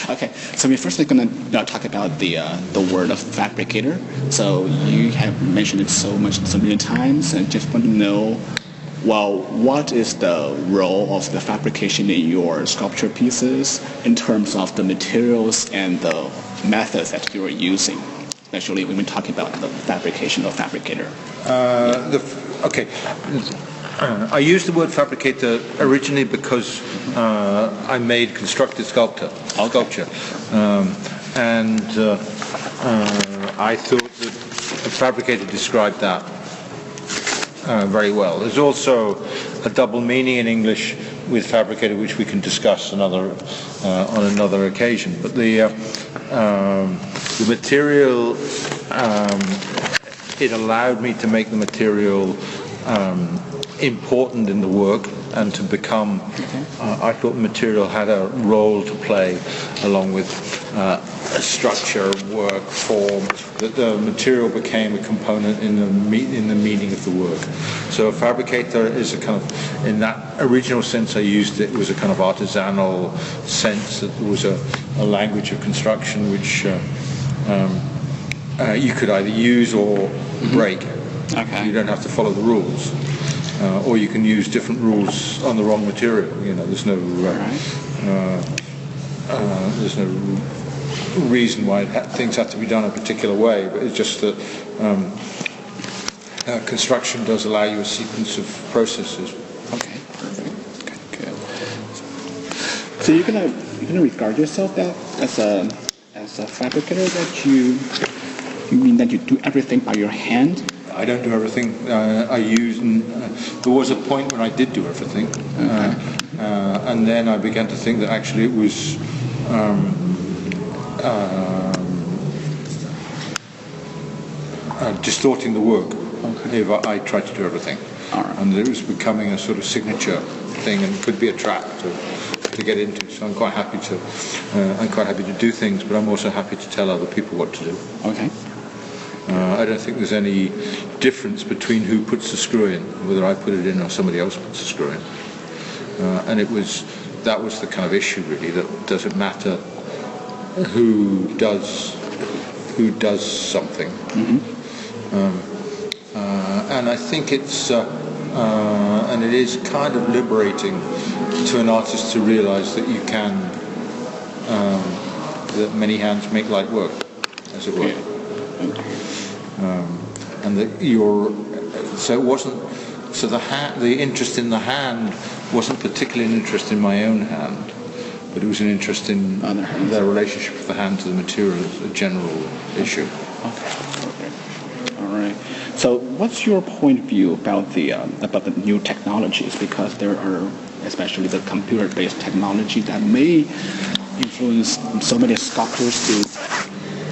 Okay, so we're first going to talk about the word of fabricator. So you have mentioned it so many times, and just want to know, well, what is the role of the fabrication in your sculpture pieces in terms of the materials and the methods that you are using, especially when we're talking about the fabrication or fabricator? I used the word fabricator originally because I made constructed sculpture, and I thought that a fabricator described that very well. There's also a double meaning in English with fabricator, which we can discuss on another occasion. But the material, it allowed me to make the material important in the work and to become, I thought the material had a role to play along with structure, work, form, that the material became a component in the meaning of the work. So a fabricator is a kind of, in that original sense I used it, was a kind of artisanal sense, that there was a language of construction which you could either use or break. Okay. You don't have to follow the rules. Or you can use different rules on the wrong material. You know, there's no reason why things have to be done a particular way. But it's just that construction does allow you a sequence of processes. Okay, perfect. Okay, good. So you're gonna regard yourself that as a fabricator, that you mean that you do everything by your hand? I don't do everything. There was a point when I did do everything, and then I began to think that actually it was distorting the work if I tried to do everything. And it was becoming a sort of signature thing, and could be a trap to get into. So I'm quite happy to do things, but I'm also happy to tell other people what to do. Okay. I don't think there's any difference between who puts the screw in, whether I put it in or somebody else puts the screw in. And that was the kind of issue really, that doesn't matter who does something. And I think it's and it is kind of liberating to an artist to realise that you can that many hands make light work, as it were. And that the interest in the hand wasn't particularly an interest in my own hand, but it was an interest in the relationship of the hand to the material as a general issue. Okay. All right. So, what's your point of view about the new technologies? Because there are, especially the computer-based technology, that may influence so many sculptors to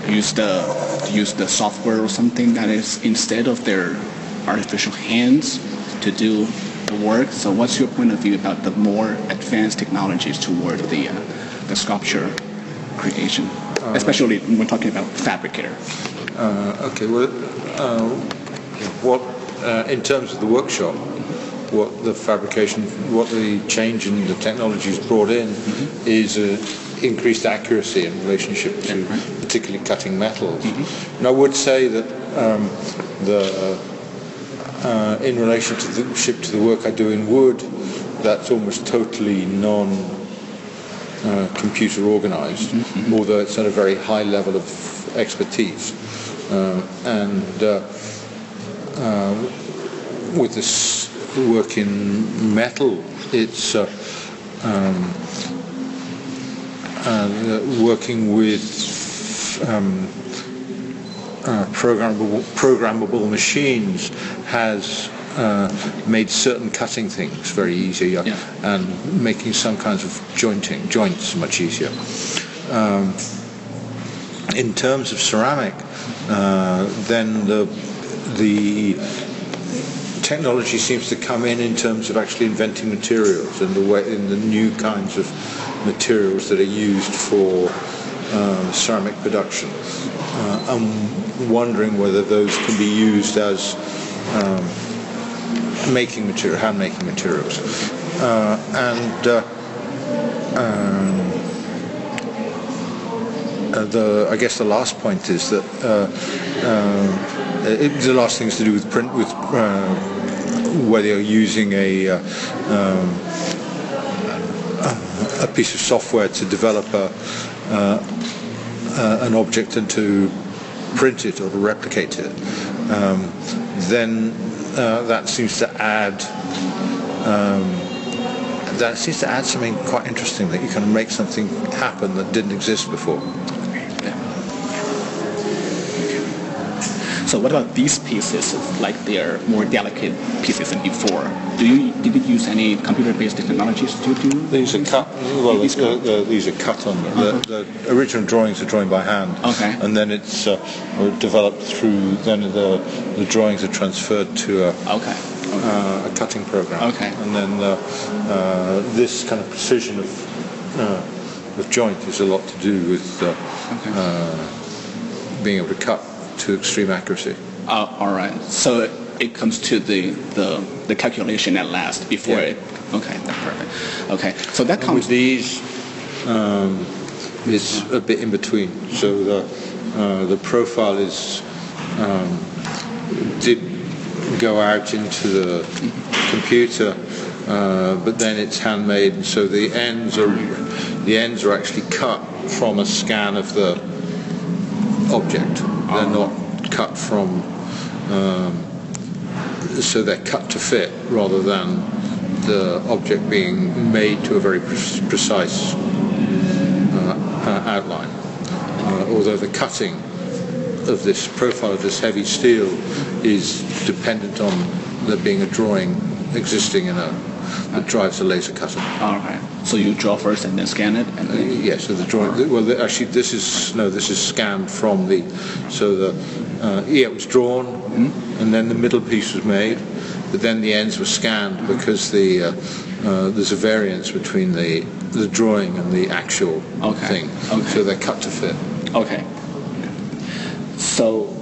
use the software or something that is instead of their artificial hands to do the work. So what's your point of view about the more advanced technologies toward the sculpture creation, especially when we're talking about fabricator? In terms of the workshop, what the change in the technologies brought in is increased accuracy in relationship to particularly cutting metals. And I would say that in relationship to the work I do in wood, that's almost totally non-computer organized, although it's at a very high level of expertise. With this work in metal, it's working with programmable machines has made certain cutting things very easier, and making some kinds of joints much easier. In terms of ceramic, then the technology seems to come in terms of actually inventing materials and the new kinds of materials that are used for ceramic production. I'm wondering whether those can be used as hand-making materials. I guess the last point is that the last thing is to do with print, with whether you're using a piece of software to develop an object and to print it or to replicate it. Then that seems to add something quite interesting, that you can make something happen that didn't exist before. So what about these pieces? Like they're more delicate pieces than before. Did you use any computer-based technologies to do? These are cut. Well, these are cut on. The original drawings are drawn by hand. Okay. And then it's developed through. Then the drawings are transferred to a cutting program. Okay. And then this kind of precision of joint is a lot to do with being able to cut to extreme accuracy. All right. So it comes to the calculation at last before it. Okay, that's perfect. Okay, so that comes. With these, is a bit in between. So the profile is did go out into the computer, but then it's handmade, and so the ends are actually cut from a scan of the object. They're not cut from, so they're cut to fit rather than the object being made to a very precise outline. Although the cutting of this profile of this heavy steel is dependent on there being a drawing existing that drives a laser cutter. All right. So you draw first and then scan it, and then... Yes. So the drawing. Well, actually, this is scanned from the. So it was drawn, and then the middle piece was made, but then the ends were scanned because there's a variance between the drawing and the actual thing. Okay. So they're cut to fit. Okay. So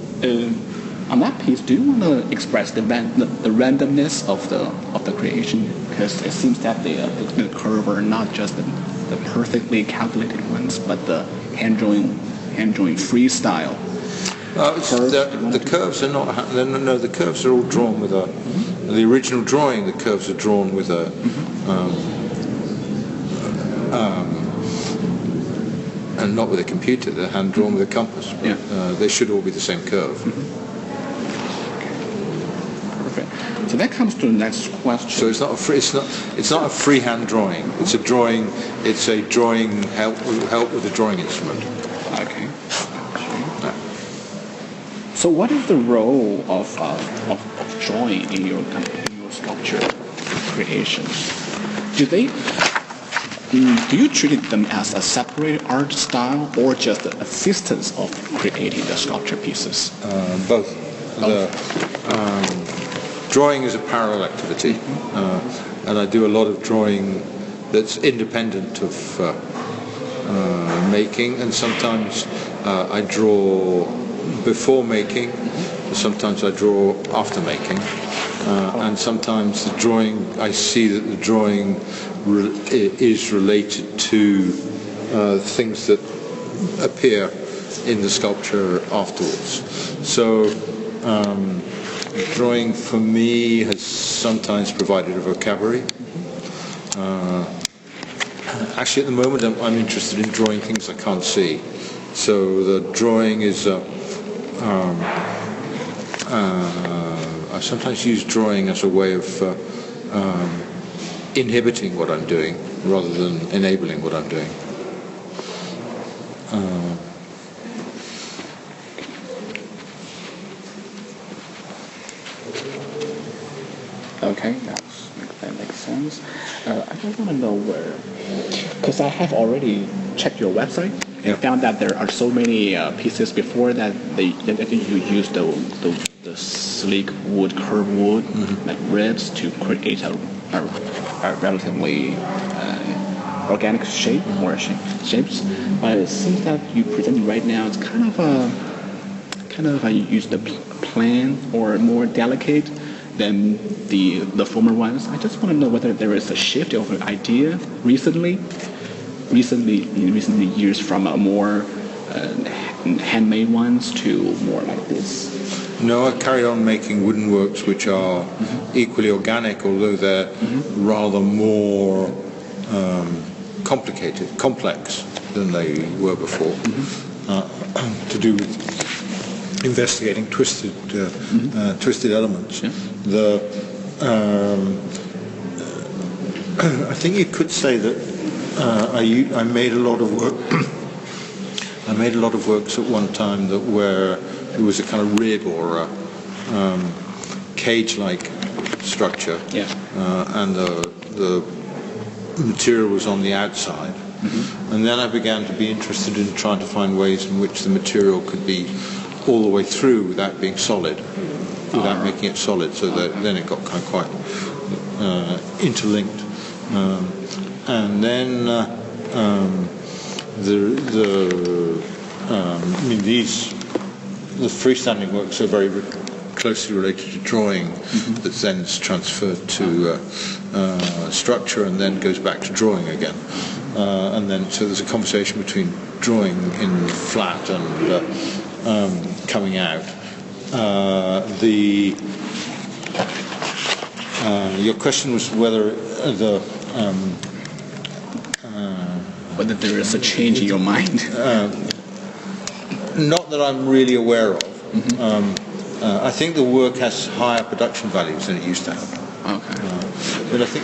on that piece, do you want to express the randomness of the creation? Because it seems that the curve are not just the perfectly calculated ones, but the hand drawing freestyle. The curves are not. No, the curves are all drawn with a. The original drawing, the curves are drawn with a. And not with a computer. They're hand drawn with a compass. Yeah. They should all be the same curve. Perfect. So that comes to the next question. So it's not a freehand drawing. It's a drawing. It's a drawing help with a drawing instrument. Okay. So what is the role of drawing in your sculpture creation? Do you treat them as a separate art style or just the assistance of creating the sculpture pieces? Both. Drawing is a parallel activity, and I do a lot of drawing that's independent of making, and sometimes I draw before making, sometimes I draw after making, and sometimes the drawing, I see that the drawing is related to things that appear in the sculpture afterwards. So drawing for me has sometimes provided a vocabulary. Actually, at the moment I'm interested in drawing things I can't see. So the drawing is I sometimes use drawing as a way of inhibiting what I'm doing rather than enabling what I'm doing. Okay, that makes sense. I just want to know where, because I have already checked your website and found that there are so many pieces before that you use the sleek wood, curved wood, like ribs to create a relatively organic shape or shapes. But it seems that you present right now it's kind of you use the plan or more delicate than the former ones. I just want to know whether there is a shift of an idea recently in recent years from a more handmade ones to more like this? No, I carry on making wooden works which are equally organic, although they're rather more complex than they were before, to do with investigating twisted elements. Yeah. I think you could say that I made a lot of work. I made a lot of works at one time where there was a kind of rib or a cage-like structure, and the material was on the outside. And then I began to be interested in trying to find ways in which the material could be all the way through without being solid, without making it solid. So that then it got kind of quite interlinked. And then the freestanding works are very closely related to drawing, that then is transferred to structure and then goes back to drawing again. And then so there's a conversation between drawing in flat and coming out. Your question was whether whether there is a change in your mind. Not that I'm really aware of. I think the work has higher production values than it used to have. Okay. But I think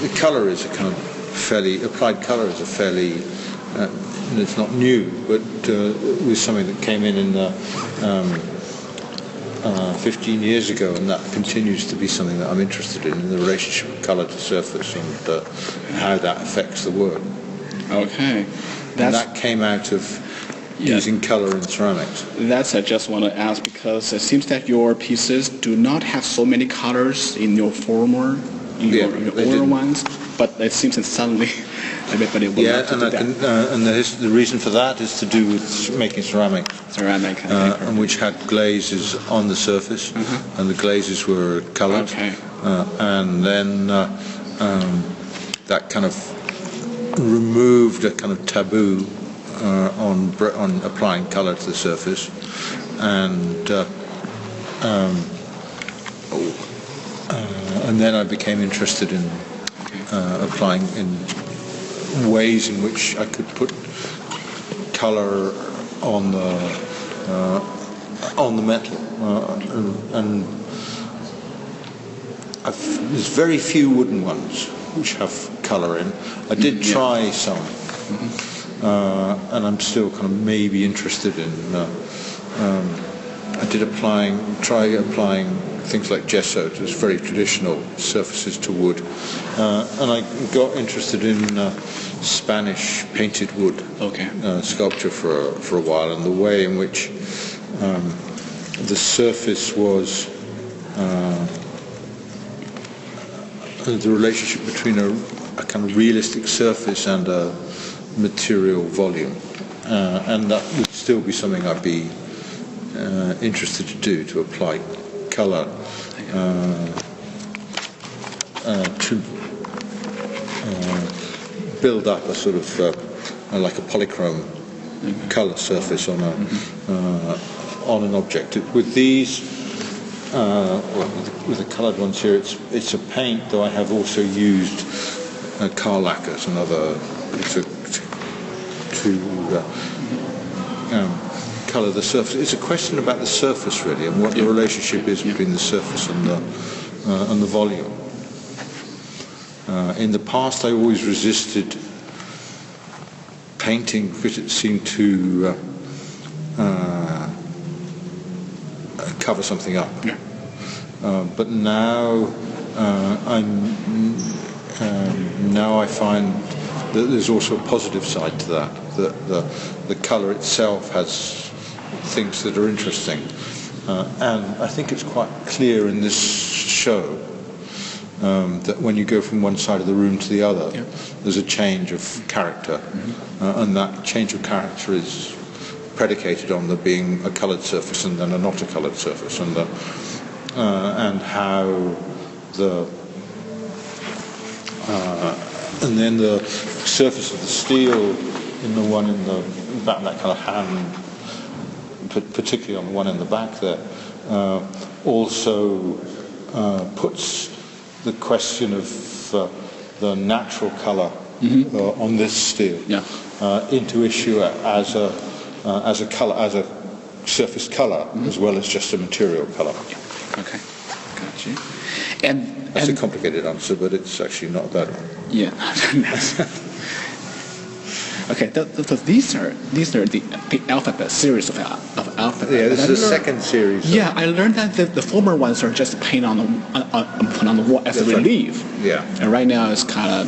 the colour is a kind of fairly applied colour is a fairly it's not new, but it was something that came in 15 years ago, and that continues to be something that I'm interested in the relationship of colour to surface and how that affects the work. Okay. And that came out of using colour in ceramics. That's I just want to ask, because it seems that your pieces do not have so many colors in your former, your older ones, but it seems that suddenly everybody will like to do that. And the reason for that is to do with making ceramic. And which had glazes on the surface, and the glazes were coloured. Okay. And then that kind of removed a kind of taboo on applying colour to the surface, and then I became interested in applying in ways in which I could put colour on the metal, and there's very few wooden ones which have colour in. I did try some, and I'm still kind of maybe interested in. I did try applying things like gesso to very traditional surfaces to wood, and I got interested in Spanish painted wood sculpture for a while, and the way in which the surface was the relationship between a kind of realistic surface and a material volume, and that would still be something I'd be interested to do, to apply colour to build up a sort of like a polychrome colour surface on an object. With these, with the coloured ones here, it's a paint, though I have also used car lacquers and other to colour the surface. It's a question about the surface really, and what the relationship is between the surface and the volume. In the past, I always resisted painting because it seemed to cover something up. But now now I find that there's also a positive side to that. That the colour itself has things that are interesting, and I think it's quite clear in this show that when you go from one side of the room to the other, there's a change of character, and that change of character is predicated on there being a coloured surface and then a not a coloured surface, and how and then the surface of the steel in the one in the back, that kind of hand, particularly on the one in the back there, also puts the question of the natural colour on this steel into issue as a colour, as a surface colour, as well as just a material colour. Okay, got you. And that's a complicated answer, but it's actually not that one. Yeah. Okay, these are the alphabet series of alphabet. Yeah, this is the second series. Yeah, I learned that the former ones are just painted put on the wall as a relief. Right. Yeah. And right now it's kind of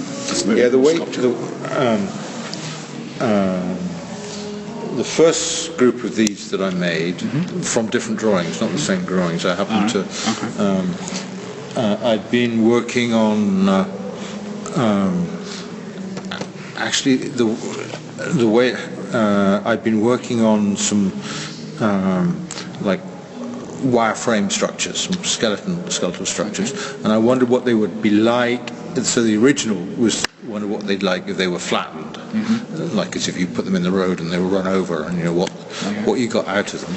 the first group of these that I made from different drawings, not the same drawings. I happened to. I'd been working on. Actually, the way I've been working on some like wireframe structures, some skeletal structures, and I wondered what they would be like. And so the original was wondered what they'd like if they were flattened, like as if you put them in the road and they were run over, and you know what you got out of them.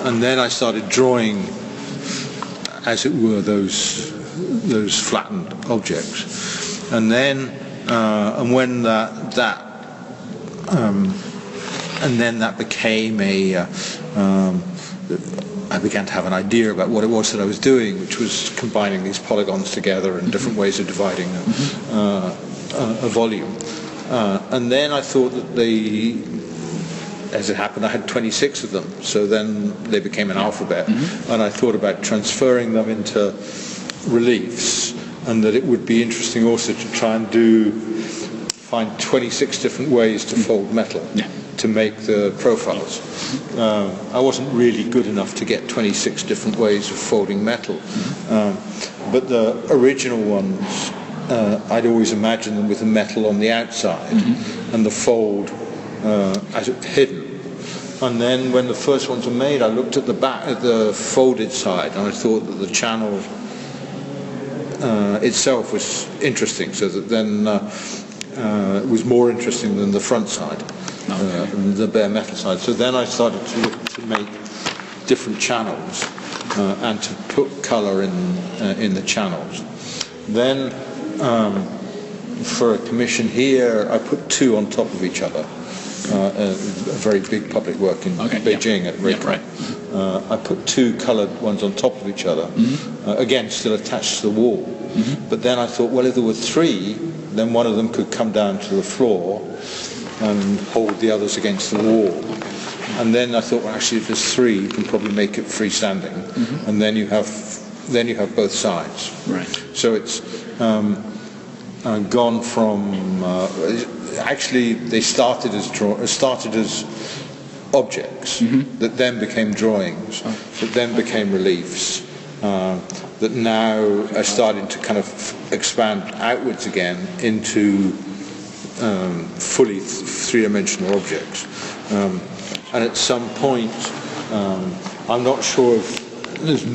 And then I started drawing, as it were, those flattened objects, and then. And when that became I began to have an idea about what it was that I was doing, which was combining these polygons together and different ways of dividing a volume. And then I thought that as it happened, I had 26 of them. So then they became an alphabet, and I thought about transferring them into reliefs. And that it would be interesting also to try and find 26 different ways to fold metal to make the profiles. I wasn't really good enough to get 26 different ways of folding metal, but the original ones, I'd always imagined them with the metal on the outside and the fold as it hidden. And then when the first ones were made, I looked at the back, at the folded side, and I thought that the channel itself was interesting, so that then it was more interesting than the front side, the bare metal side. So then I started to look to make different channels and to put colour in the channels. Then for a commission here, I put two on top of each other. A very big public work in Beijing at Deacon. I put two coloured ones on top of each other, again still attached to the wall. But then I thought, well, if there were three, then one of them could come down to the floor and hold the others against the wall. And then I thought, well, actually, if there's three, you can probably make it freestanding, and then you have both sides. Right. So it's gone from. Actually, they started as objects that then became drawings, that then became reliefs, that now are starting to kind of expand outwards again into fully three-dimensional objects. And at some point, I'm not sure if there's,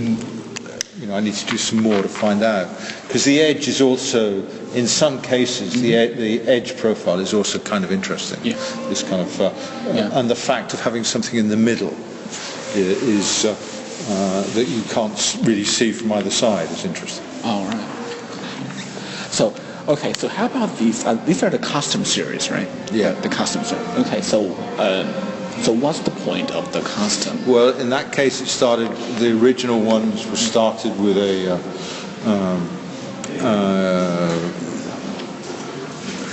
I need to do some more to find out, because the edge is also, in some cases, the edge profile is also kind of interesting. Yeah. This kind of, and the fact of having something in the middle is that you can't really see from either side is interesting. All right. So how about these? These are the custom series, right? Yeah. The custom series. Okay, so what's the point of the custom? Well, in that case, the original ones were started with a,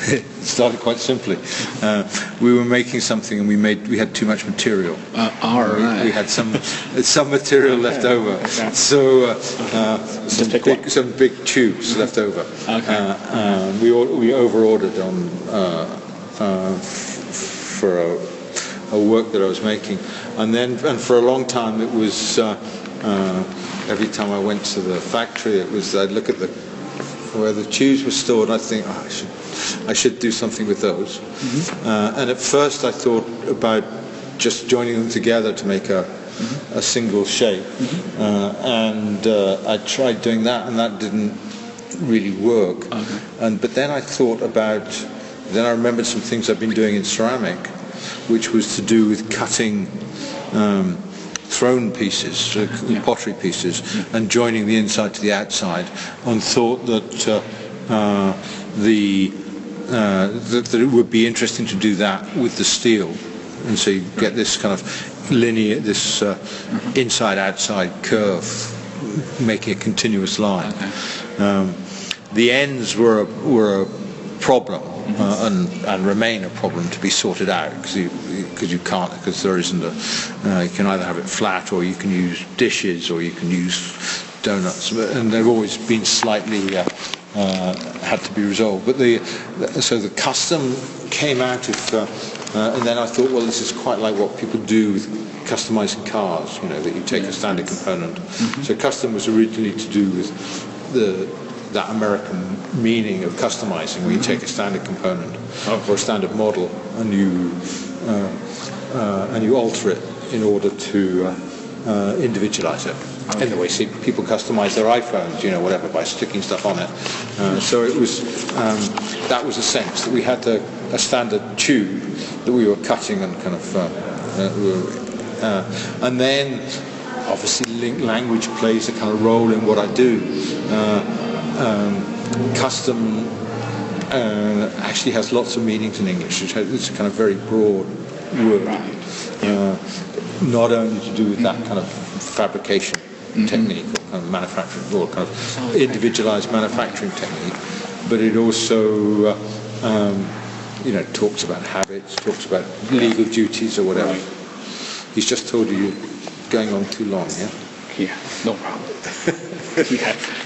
it started quite simply. We were making something and we had too much material. All right. We had some material left over. Okay. So some big tubes left over. Okay. We over-ordered for a work that I was making, and for a long time it was every time I went to the factory, I'd look at where the tubes were stored, and I'd think, I should do something with those. And at first I thought about just joining them together to make a single shape, and I tried doing that, and that didn't really work. Okay. But then I thought about Then I remembered some things I've been doing in ceramic, which was to do with cutting throne pieces, pottery pieces, and joining the inside to the outside, and thought that that it would be interesting to do that with the steel, and so you get this kind of linear, this inside-outside curve, making a continuous line. The ends were a problem, and remain a problem to be sorted out, because you can't, because there isn't a. You can either have it flat, or you can use dishes, or you can use donuts, and they've always been slightly had to be resolved. But so the custom came out of, and then I thought, well, this is quite like what people do with customizing cars. That you take a standard component. So custom was originally to do with that American meaning of customizing, where you take a standard component or a standard model and you alter it in order to individualize it. In the way people customize their iPhones, whatever, by sticking stuff on it. So it was that was a sense that we had a standard tube that we were cutting and kind of, and then obviously language plays a kind of role in what I do. Custom actually has lots of meanings in English. It's a kind of very broad word, not only to do with that kind of fabrication technique or kind of manufacturing, or kind of individualized manufacturing technique, but it also talks about habits, talks about legal duties or whatever. He's just told you you're going on too long, yeah? Yeah, no problem.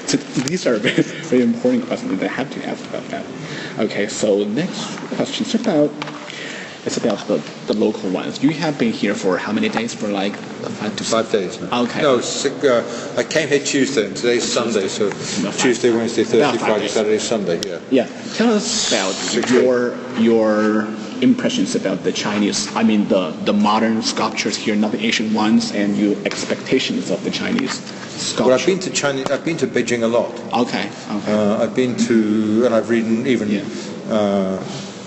So these are very, very important questions that I have to ask about that. Okay, so next question is about the local ones. You have been here for how many days? For like 5 days now. Okay. No, I came here Tuesday, and today's Sunday, so Tuesday, Wednesday, Thursday, Friday, Saturday, Sunday. Yeah. Tell us about your impressions about the Chinese. I mean, the modern sculptures here, not the ancient ones, and your expectations of the Chinese sculpture. Well, I've been to Beijing a lot. Okay. I've been to, and I've read even.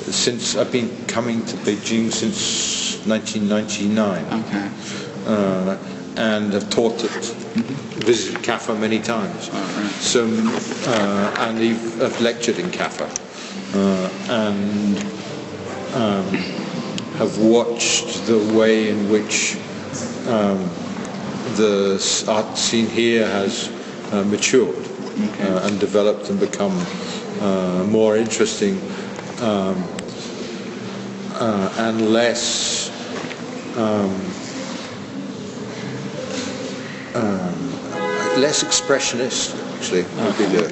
Since I've been coming to Beijing since 1999, and I've taught visited CAFA many times. So, and I've lectured in CAFA, and have watched the way in which the art scene here has matured and developed and become more interesting. And less expressionist, actually, would be the.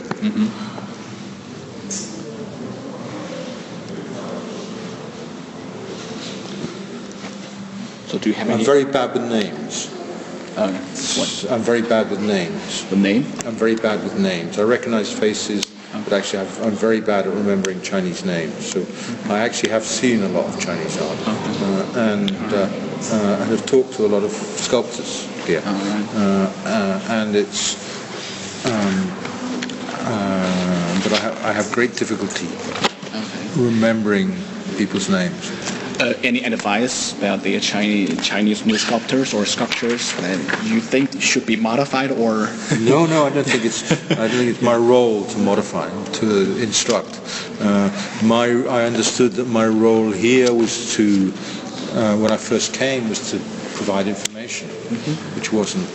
So do you have I'm very bad with names. I'm very bad with names. The name? I'm very bad with names. I recognize faces. But actually, I'm very bad at remembering Chinese names. So I actually have seen a lot of Chinese art, and have talked to a lot of sculptors here. And it's, but I have great difficulty remembering people's names. Any advice about the Chinese new sculptors or sculptures that you think should be modified, or? No, I don't think it's my role to modify, to instruct. I understood that my role here was to, when I first came, was to provide information, which wasn't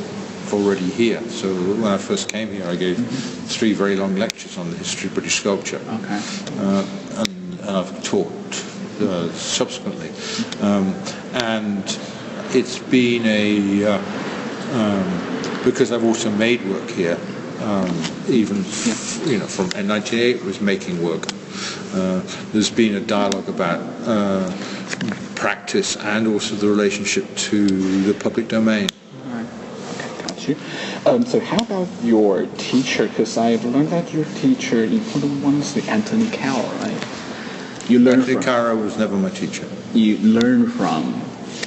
already here. So when I first came here, I gave 3 very long lectures on the history of British sculpture, and I've taught subsequently, and it's been because I've also made work here, even from in 1988 was making work. There's been a dialogue about practice and also the relationship to the public domain. All right. Okay, got you. So how about your teacher? Because I've learned that your teacher, important one, is the Anthony Carroll, right? Anthony Carroll was never my teacher. You learn from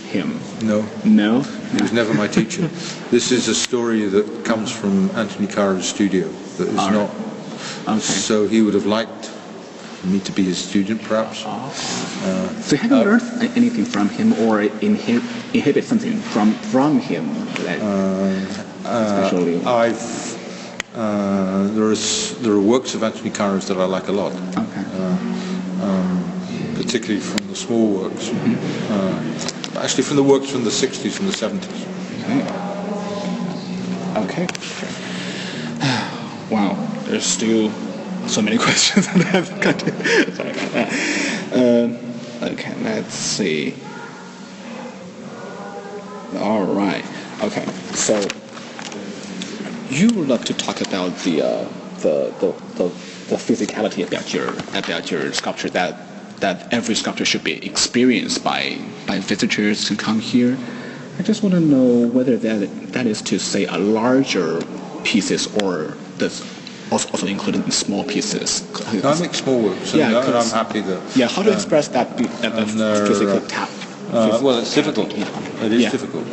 him? No. He was never my teacher. This is a story that comes from Anthony Carroll's studio. That is not. Okay. So he would have liked me to be his student, perhaps. So have you learned anything from him or inhibit something from him? Especially, there are works of Anthony Cara's that I like a lot. okay. Particularly from the small works. Actually, from the works from the 60s and the 70s. Okay. Wow, there's still so many questions that I haven't got to. Sorry about that. Okay, let's see. All right. Okay, so you would love to talk about the physicality about your sculpture that every sculpture should be experienced by visitors who come here. I just want to know whether that is to say a larger pieces or that's also included in small pieces. No, I make small works, and I'm happy that. Yeah, how to express that physical tap? Well, it's difficult. It is difficult.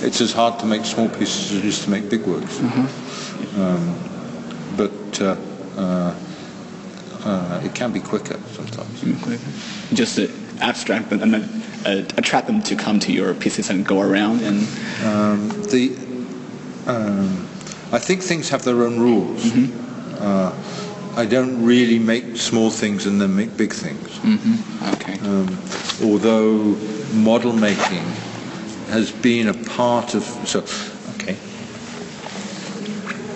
It's as hard to make small pieces as it is to make big works. But it can be quicker sometimes. Just abstract them and then attract them to come to your pieces and go around and. I think things have their own rules. I don't really make small things and then make big things. Okay. Although model making has been a part of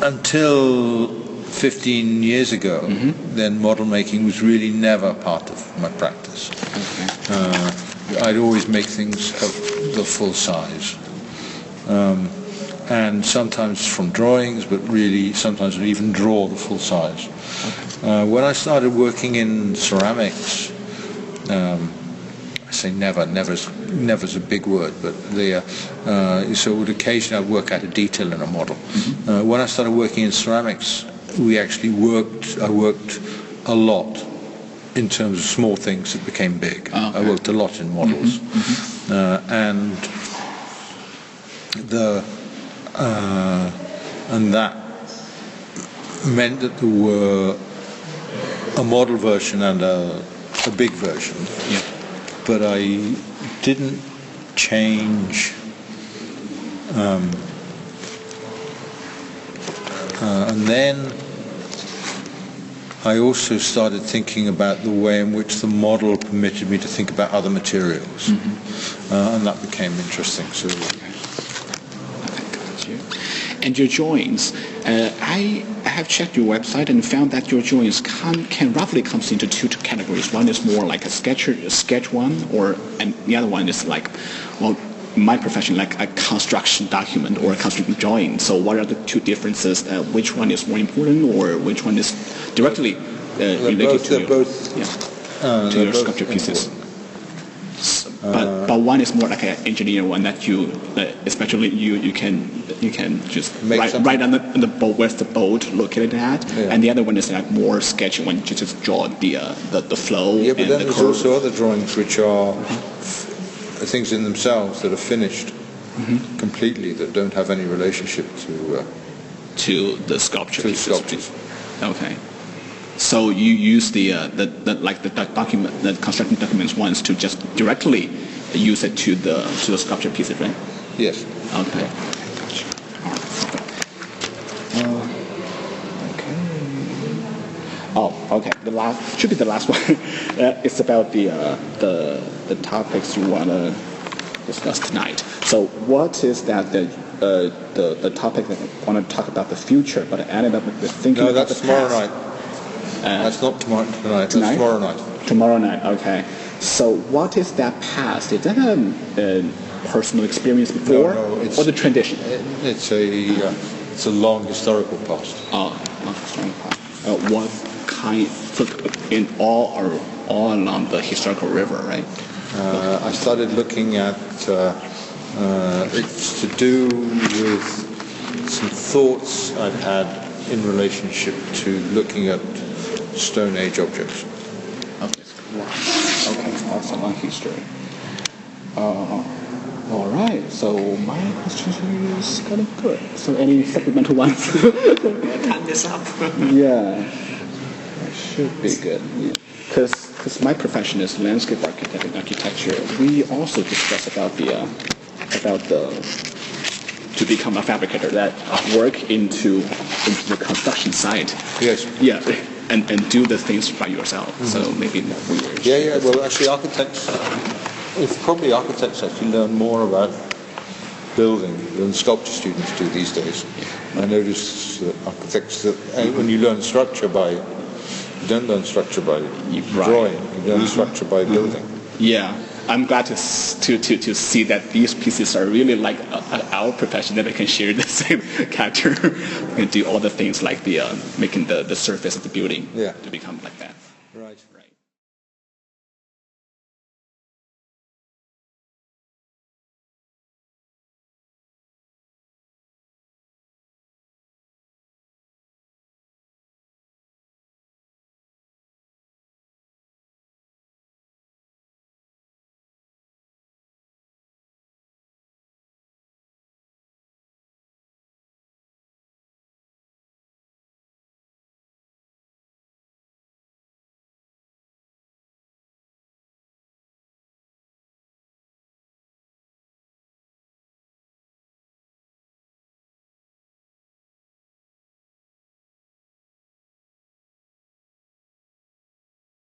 until 15 years ago, then model making was really never part of my practice. I'd always make things of the full size. And sometimes from drawings, but really sometimes I'd even draw the full size. When I started working in ceramics, I say never's a big word, but so it would occasionally I'd work out a detail in a model. When I started working in ceramics, I worked a lot in terms of small things that became big. I worked a lot in models. And that meant that there were a model version and a big version. But I didn't change. And then I also started thinking about the way in which the model permitted me to think about other materials. And that became interesting. So. And your drawings, I have checked your website and found that your drawings can roughly come into two categories. One is more like a sketch one, and the other one is like, well, my profession, like a construction document or a construction drawing. So what are the two differences? Which one is more important, or which one is directly related to your sculpture pieces? But one is more like an engineer one that you, especially you can just write on the boat where's the boat located at, and the other one is like more sketchy one. You just draw the flow. Yeah, but then there's also other drawings which are things in themselves that are finished completely, that don't have any relationship to the sculpture. To sculptures. Okay. So you use the construction documents ones to just directly use it to the sculpture pieces, right? Yes. Okay. Gotcha. All right. Okay. The last should be the last one. It's about the topics you want to discuss tonight. So what is that the topic that I want to talk about the future, but I ended up with thinking about the past? No, that's tomorrow night. That's not tonight. That's tomorrow night. Tomorrow night, okay. So what is that past? Is that a personal experience before, or the tradition? It's a long historical past. Long historical past. What kind? In all along the historical river, right? I started looking at. It's to do with some thoughts I'd had in relationship to looking at Stone Age objects. Okay, that's a long history. All right, so my question here is kind of good. So any supplemental ones? Time this up. Yeah, that should be good. Yeah. Because my profession is landscape architecture, we also discuss about to become a fabricator that work into the construction site. Yes. Yeah, and do the things by yourself. So maybe more weird. Yeah. Well, actually, architects actually learn more about building than sculpture students do these days. I notice that architects when you learn structure you don't learn structure by drawing. You learn structure by building. Yeah. I'm glad to see that these pieces are really like our profession, that we can share the same character. We can do all the things like the making the surface of the building to become like